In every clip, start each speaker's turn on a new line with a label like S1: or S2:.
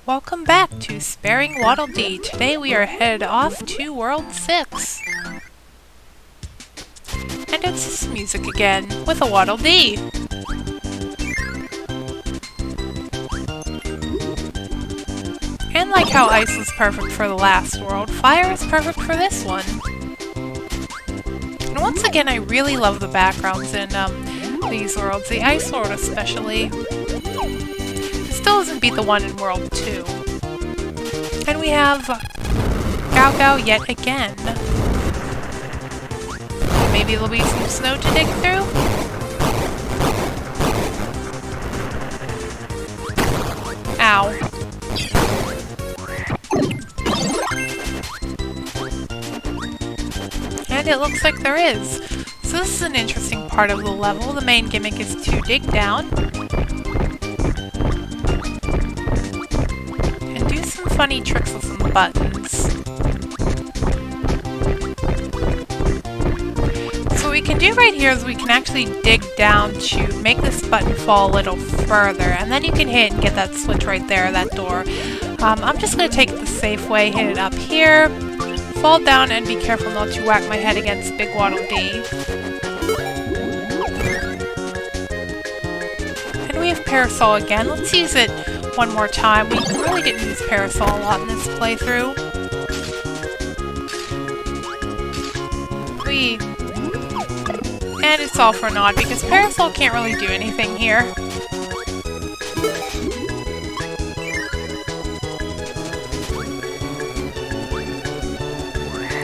S1: Welcome back to Sparring Waddle Dee. Today we are headed off to World 6. And it's this music again, with a Waddle Dee. And like how ice was perfect for the last world, fire is perfect for this one. And once again, I really love the backgrounds in these worlds, the ice world especially. Still doesn't beat the one in World 2. And we have Gao Gao yet again. Maybe there'll be some snow to dig through? Ow. And it looks like there is. So this is an interesting part of the level. The main gimmick is to dig down funny tricks with some buttons. So what we can do right here is we can actually dig down to make this button fall a little further, and then you can hit and get that switch right there, that door. I'm just going to take it the safe way, hit it up here, fall down, and be careful not to whack my head against Big Waddle Dee. And we have Parasol again. Let's use it one more time. We really didn't use Parasol a lot in this playthrough. And it's all for naught because Parasol can't really do anything here.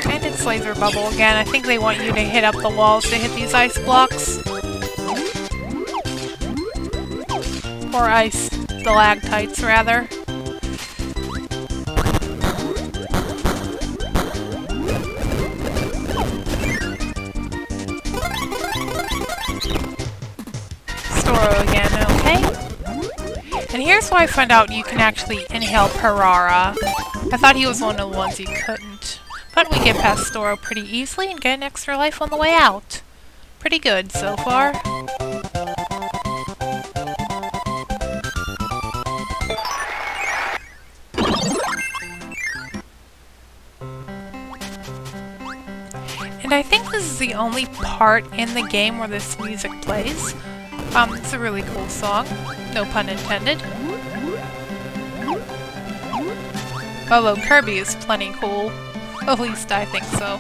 S1: And it's Laser Bubble again. I think they want you to hit up the walls to hit these ice blocks. Or ice stalactites, rather. Storo again, okay. And here's where I found out you can actually inhale Parara. I thought he was one of the ones you couldn't. But we get past Storo pretty easily and get an extra life on the way out. Pretty good so far. I think this is the only part in the game where this music plays. It's a really cool song. No pun intended. Although Kirby is plenty cool. At least I think so.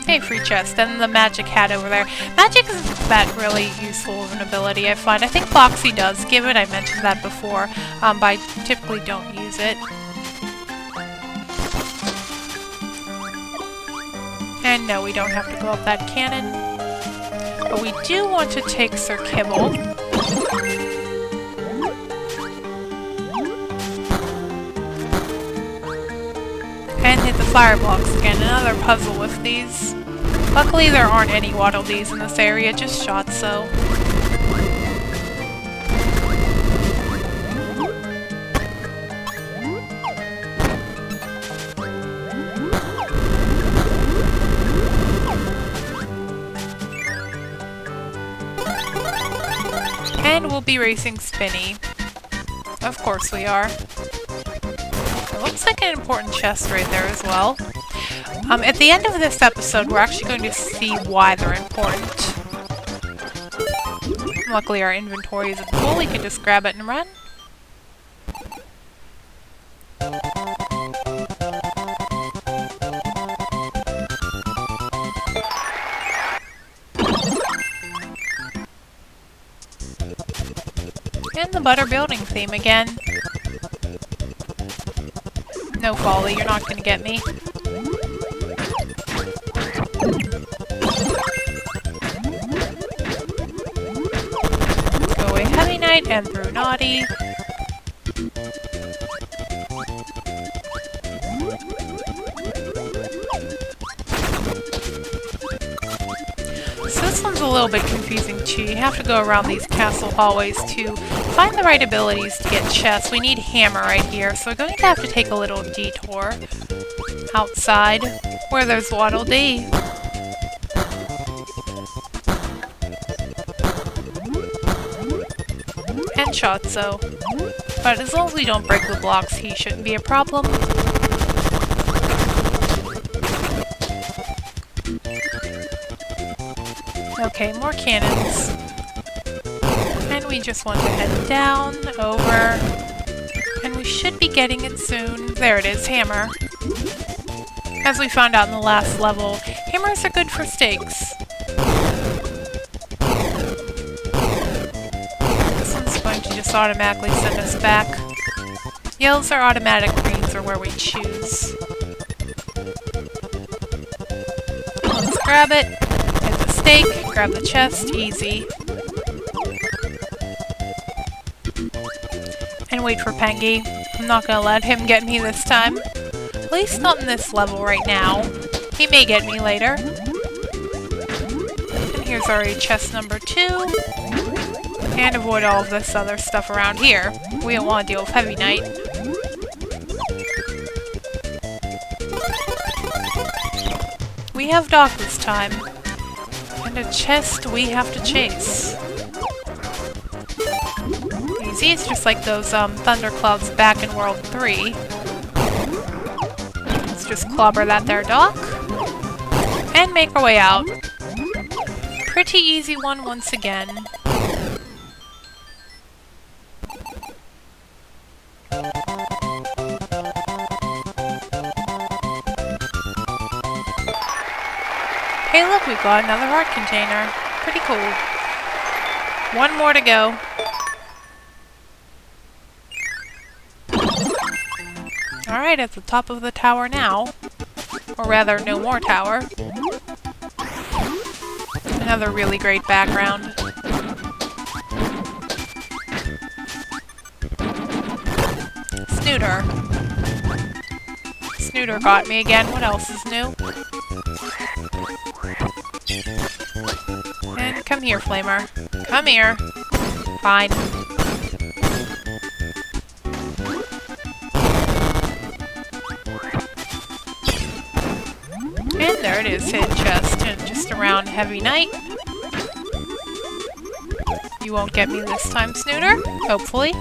S1: Hey, free chest, and the magic hat over there. Magic isn't that really useful of an ability, I find. I think Foxy does give it, I mentioned that before, but I typically don't use it. And no, we don't have to go up that cannon. But we do want to take Sir Kibble. And hit the fire blocks again. Another puzzle with these. Luckily there aren't any Waddle Dees in this area, just Shotso. And we'll be racing Spinny. Of course we are. It looks like an important chest right there as well. At the end of this episode, we're actually going to see why they're important. Luckily our inventory isn't full, we can just grab it and run. And the butter building theme again. No, Folly, you're not gonna get me. Go away Heavy Knight and through Naughty. So this one's a little bit confusing too. You have to go around these castle hallways to find the right abilities to get chests. We need Hammer right here, so we're going to have to take a little detour outside where there's Waddle Dee. one-shot, so... But as long as we don't break the blocks, he shouldn't be a problem. Okay, more cannons. And we just want to head down, over, and we should be getting it soon. There it is, hammer. As we found out in the last level, hammers are good for stakes. This one's going to just automatically send us back. Yellows are automatic, greens are where we choose. Let's grab it, hit the stake, grab the chest, easy. And wait for Pengy. I'm not gonna let him get me this time. At least not in this level right now. He may get me later. And here's already chest number 2. And avoid all of this other stuff around here. We don't want to deal with Heavy Knight. We have Doc this time. And a chest we have to chase. Easy, it's just like those thunderclouds back in World 3. Let's just clobber that there Doc. And make our way out. Pretty easy one once again. Hey look, we've got another heart container. Pretty cool. One more to go. Alright, at the top of the tower now. Or rather, no more tower. Another really great background. Snooter. Snooter got me again. What else is new? And come here, Flamer. Come here. Fine. And there it is, hidden chest, and just around Heavy Knight. You won't get me this time, Snooter, hopefully.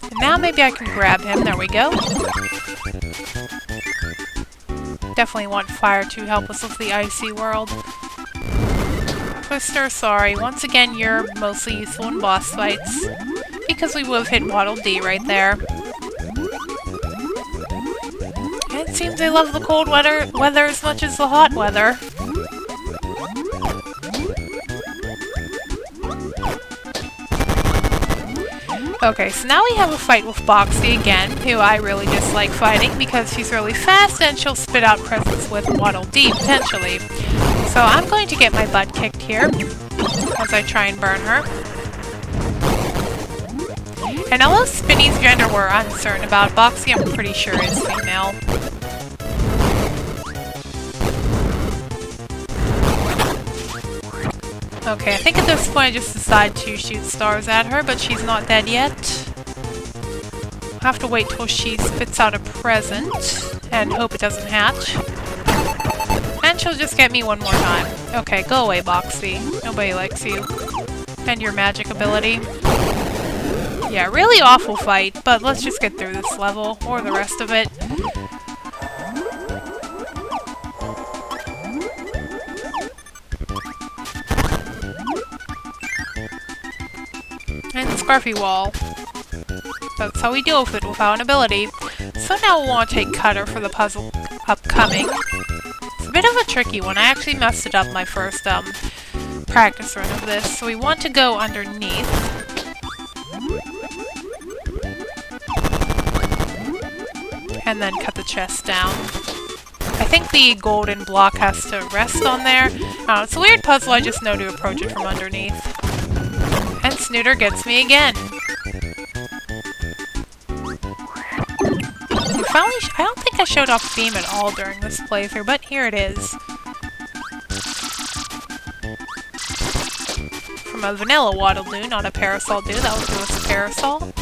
S1: And now maybe I can grab him, there we go. Definitely want fire to help us with the icy world. Twister, sorry, once again you're mostly useful in boss fights. Because we would have hit Waddle Dee right there. It seems they love the cold weather as much as the hot weather. Okay, so now we have a fight with Boxy again, who I really dislike fighting because she's really fast and she'll spit out presents with Waddle Dee, potentially. So I'm going to get my butt kicked here as I try and burn her. And although Spinny's gender we're uncertain about, Boxy I'm pretty sure is female. Okay, I think at this point I just decide to shoot stars at her, but she's not dead yet. I'll have to wait till she spits out a present, and hope it doesn't hatch. And she'll just get me one more time. Okay, go away, Boxy. Nobody likes you. And your magic ability. Yeah, really awful fight, but let's just get through this level, or the rest of it. And Scarfy Wall. That's how we deal with it without an ability. So now we'll want to take Cutter for the puzzle upcoming. It's a bit of a tricky one. I actually messed it up my first practice run of this. So we want to go underneath. And then cut the chest down. I think the golden block has to rest on there. It's a weird puzzle, I just know to approach it from underneath. And Snooter gets me again. Finally, I don't think I showed off Beam at all during this playthrough, but here it is. From a vanilla Waddle Doo, not a Parasol Doo. That will do us a Parasol.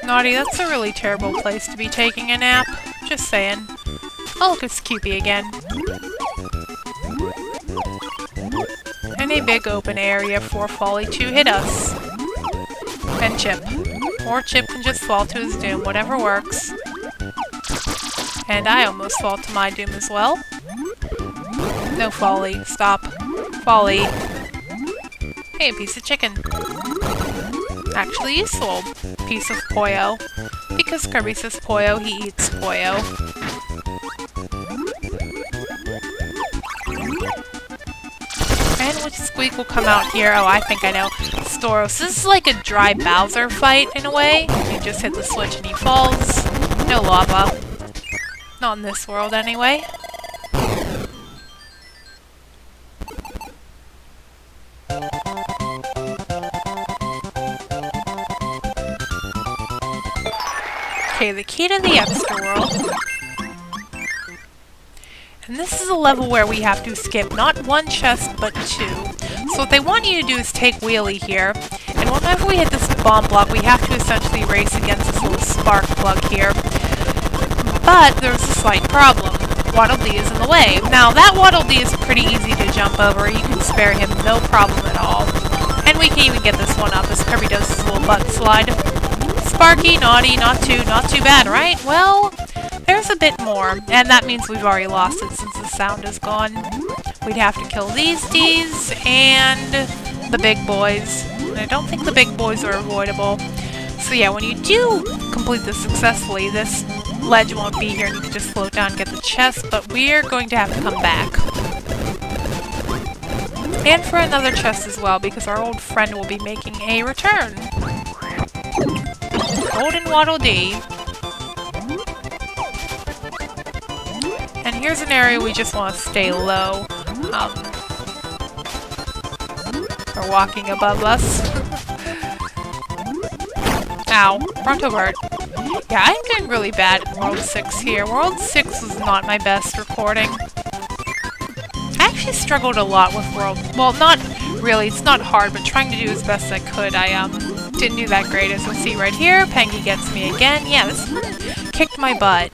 S1: Naughty, that's a really terrible place to be taking a nap. Just saying. Oh, look, it's Cupie again. And a big open area for Folly to hit us. And Chip. Or Chip can just fall to his doom, whatever works. And I almost fall to my doom as well. No, Folly. Stop. Folly. Hey, a piece of chicken. Actually useful piece of Poyo. Because Kirby says Poyo, he eats Poyo. And which Squeak will come out here? Oh, I think I know. Storos. This is like a dry Bowser fight, in a way. You just hit the switch and he falls. No lava. Not in this world, anyway. Okay, the key to the extra world. And this is a level where we have to skip not one chest, but two. So what they want you to do is take wheelie here, and whenever we hit this bomb block, we have to essentially race against this little spark plug here. But there's a slight problem. Waddle Dee is in the way. Now, that Waddle Dee is pretty easy to jump over. You can spare him no problem at all. And we can even get this one up as Kirby does his little butt slide. Sparky, Naughty, not too bad, right? Well, there's a bit more, and that means we've already lost it since the sound is gone. We'd have to kill these D's and the big boys. And I don't think the big boys are avoidable. So yeah, when you do complete this successfully, this ledge won't be here and you can just float down and get the chest, but we're going to have to come back. And for another chest as well, because our old friend will be making a return. Golden Waddle Dee. And here's an area we just want to stay low. They're walking above us. Ow. Fronto bird. Yeah, I'm doing really bad in World 6 here. World 6 was not my best recording. I actually struggled a lot with World... Well, not really. It's not hard, but trying to do as best I could. I didn't do that great, as you'll see right here. Pengy gets me again. Yeah, this one kicked my butt.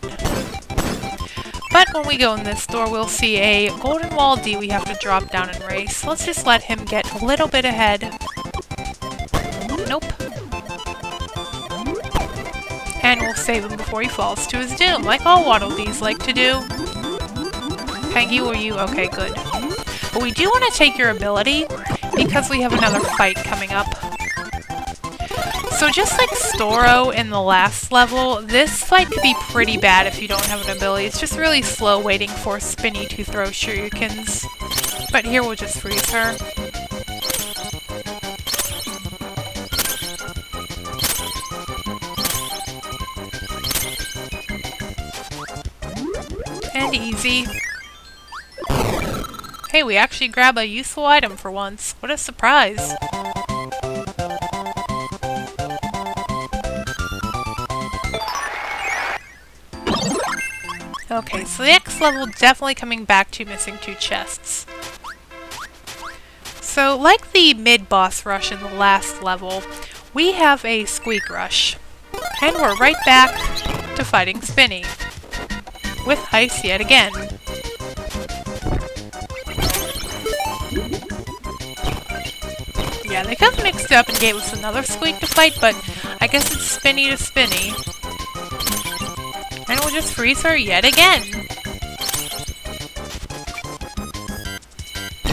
S1: But when we go in this door, we'll see a Golden Waddle Dee we have to drop down and race. Let's just let him get a little bit ahead. Nope. And we'll save him before he falls to his doom, like all Waddle Dees like to do. Pengy, were you? Okay, good. But we do want to take your ability, because we have another fight coming up. So just like Storo in the last level, this fight could be pretty bad if you don't have an ability. It's just really slow waiting for Spinny to throw shurikens. But here we'll just freeze her. And easy. Hey, we actually grab a useful item for once. What a surprise. Okay, so the next level definitely coming back to missing two chests. So, like the mid-boss rush in the last level, we have a Squeak rush. And we're right back to fighting Spinny. With ice yet again. Yeah, they kind of mixed it up and gave us another Squeak to fight, but I guess it's Spinny to Spinny. And we'll just freeze her yet again.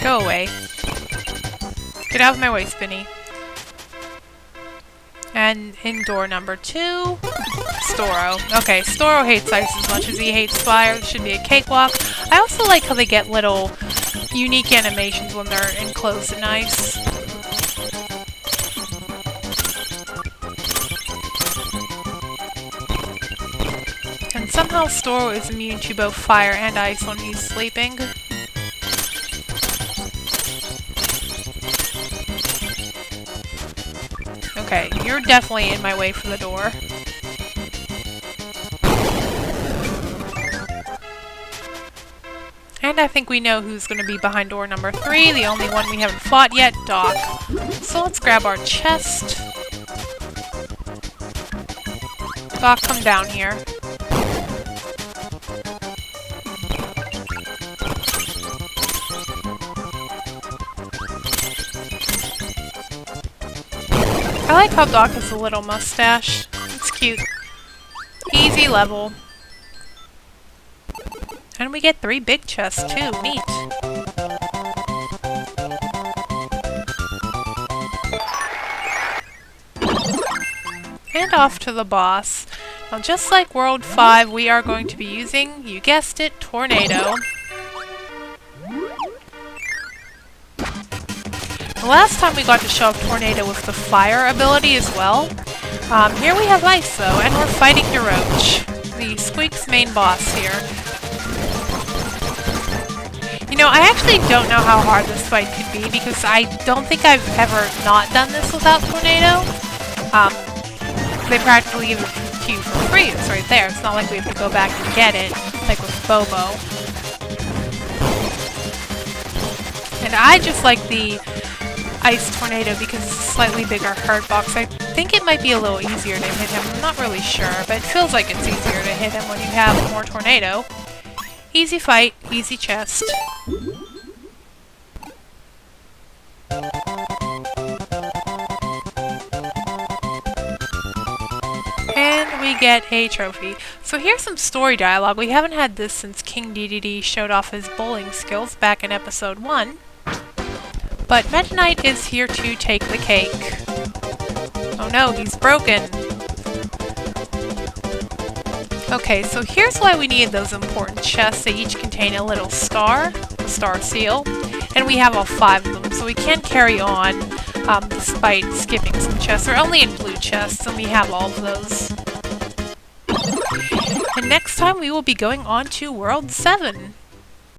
S1: Go away. Get out of my way, Spinny. And in door number 2, Storo. Okay, Storo hates ice as much as he hates fire. It should be a cakewalk. I also like how they get little unique animations when they're enclosed in ice. And somehow Storo is immune to both fire and ice when he's sleeping. Okay, you're definitely in my way for the door. And I think we know who's going to be behind door number 3, the only one we haven't fought yet, Doc. So let's grab our chest. Doc, come down here. I like how Doc has a little mustache. It's cute. Easy level. And we get 3 big chests too. Neat. And off to the boss. Now, just like World 5, we are going to be using, you guessed it, Tornado. The last time we got to show off Tornado with the fire ability as well. Here we have Ice though, and we're fighting Roach, the Squeak's main boss here. You know, I actually don't know how hard this fight could be because I don't think I've ever not done this without Tornado. They practically give it to you for free. It's right there. It's not like we have to go back and get it, like with Bobo. And I just like the Ice Tornado because it's a slightly bigger hurt box. I think it might be a little easier to hit him. I'm not really sure, but it feels like it's easier to hit him when you have more Tornado. Easy fight, easy chest. And we get a trophy. So here's some story dialogue. We haven't had this since King DDD showed off his bowling skills back in episode 1. But Meta Knight is here to take the cake. Oh no, he's broken. Okay, so here's why we need those important chests. They each contain a little star, the star seal, and we have all 5 of them, so we can carry on despite skipping some chests. We're only in blue chests, and we have all of those. And next time we will be going on to World 7.